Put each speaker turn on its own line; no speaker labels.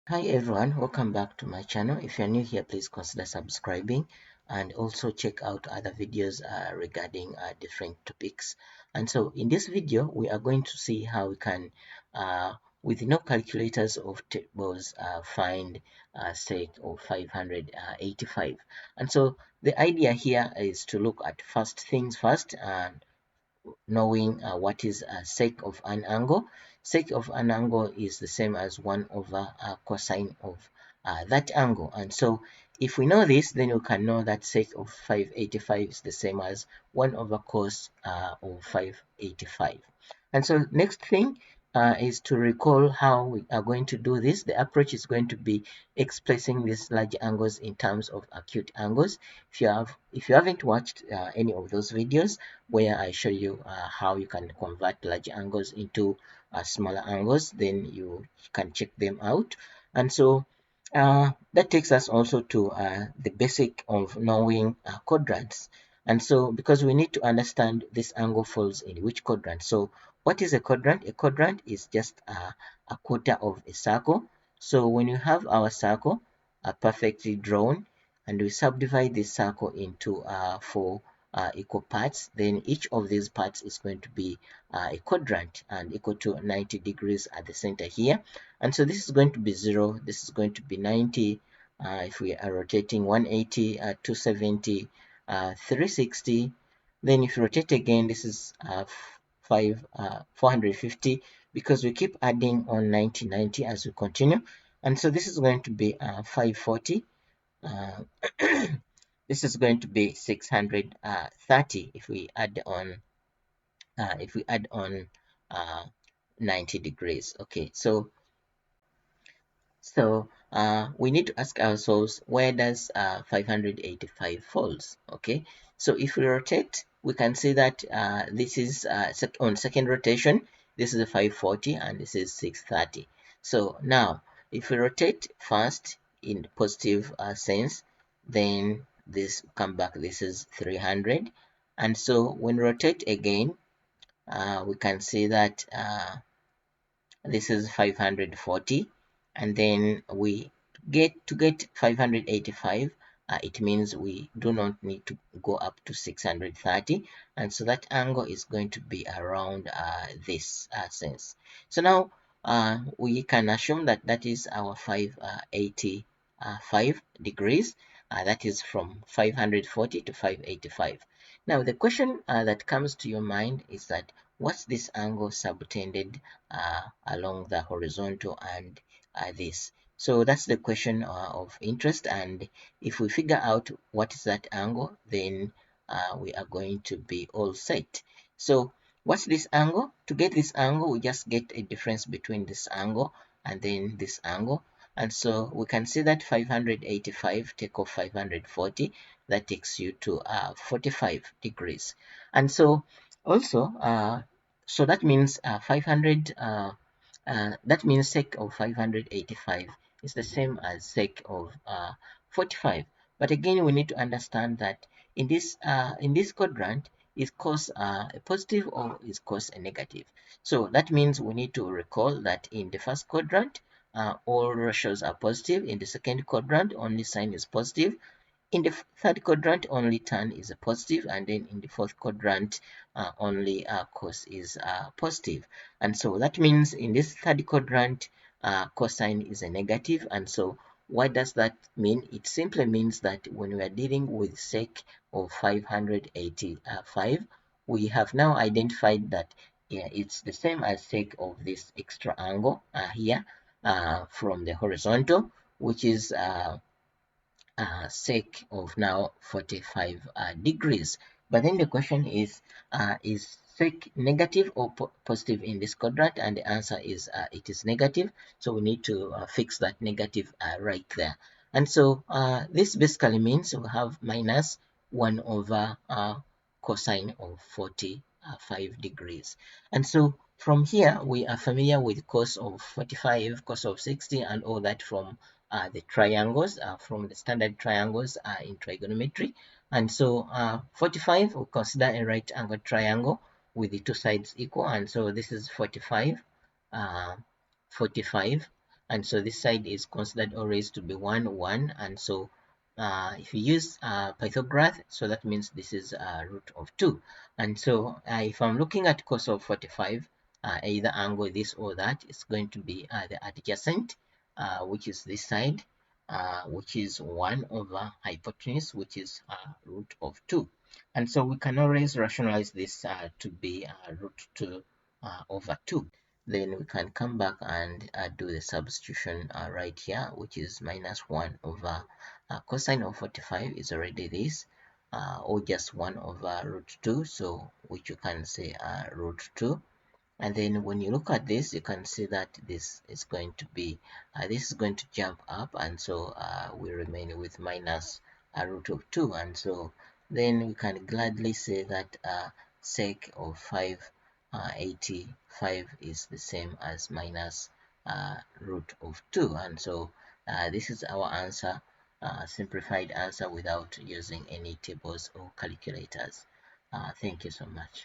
Hi everyone, welcome back to my channel. If you're new here, please consider subscribing and also check out other videos regarding different topics. And so in this video, we are going to see how we can, with no calculators of tables, find sec of 585. And so the idea here is to look at first things first, and knowing what is sec of an angle. Sec of an angle is the same as 1 over cosine of that angle. And so if we know this, then we can know that sec of 585 is the same as 1 over cos of 585. And so next thing is to recall how we are going to do this. The approach is going to be expressing these large angles in terms of acute angles. If you haven't watched any of those videos where I show you how you can convert large angles into smaller angles, then you can check them out. And so that takes us also to the basic of knowing quadrants. And so because we need to understand this angle falls in which quadrant. So what is a quadrant? A quadrant is just a quarter of a circle. So when you have our circle perfectly drawn, and we subdivide this circle into four equal parts, then each of these parts is going to be a quadrant and equal to 90 degrees at the center here. And so this is going to be 0, this is going to be 90, if we are rotating 180, 270, 360. Then if you rotate again, this is 450, because we keep adding on 90 90 as we continue. And so this is going to be 540. This is going to be 630 if we add on uh, 90 degrees. Okay, so we need to ask ourselves, where does 585 falls? Okay, so if we rotate, we can see that this is on second rotation, this is a 540 and this is 630. So now if we rotate first in positive sense, then this come back, this is 300. And so when we rotate again, we can see that this is 540, and then we get 585. It means we do not need to go up to 630, and so that angle is going to be around this sense. So now we can assume that that is our 585 degrees. That is from 540 to 585. Now the question that comes to your mind is that, what's this angle subtended along the horizontal and this? So that's the question of interest, and if we figure out what is that angle, then we are going to be all set. So what's this angle? To get this angle, we just get a difference between this angle and then this angle. And so we can see that 585 take off 540, that takes you to 45 degrees. And so also so that means 500 that means sec of 585 is the same as sec of 45. But again, we need to understand that in this quadrant, is cos a positive or is cos a negative? So that means we need to recall that in the first quadrant, all ratios are positive. In the second quadrant, only sign is positive. In the third quadrant, only tan is a positive, and then in the fourth quadrant, only cos is positive. And so that means in this third quadrant, cosine is a negative. And so what does that mean? It simply means that when we are dealing with sec of 585, we have now identified that it's the same as sec of this extra angle here from the horizontal, which is sec of now 45 degrees. But then the question is sec negative or positive in this quadrant? And the answer is it is negative. So we need to fix that negative right there. And so this basically means we have minus 1 over cosine of 45 degrees. And so from here, we are familiar with cos of 45, cos of 60, and all that from the triangles, from the standard triangles in trigonometry. And so 45, we consider a right angle triangle with the two sides equal. And so this is 45, 45. and so this side is considered always to be 1 1, and so if you use Pythagoras, so that means this is root of 2. And so if I'm looking at cos of 45, either angle this or that, it's going to be the adjacent, which is this side, which is 1 over hypotenuse, which is root of 2. And so we can always rationalize this to be root 2 over 2. Then we can come back and do the substitution right here, which is minus 1 over cosine of 45 is already this, or just 1 over root 2, so which you can say root 2. And then when you look at this, you can see that this is going to be this is going to jump up, and so we remain with minus root of 2. And so then we can gladly say that sec of 585 is the same as minus root of 2. And so this is our answer, simplified answer without using any tables or calculators. Thank you so much.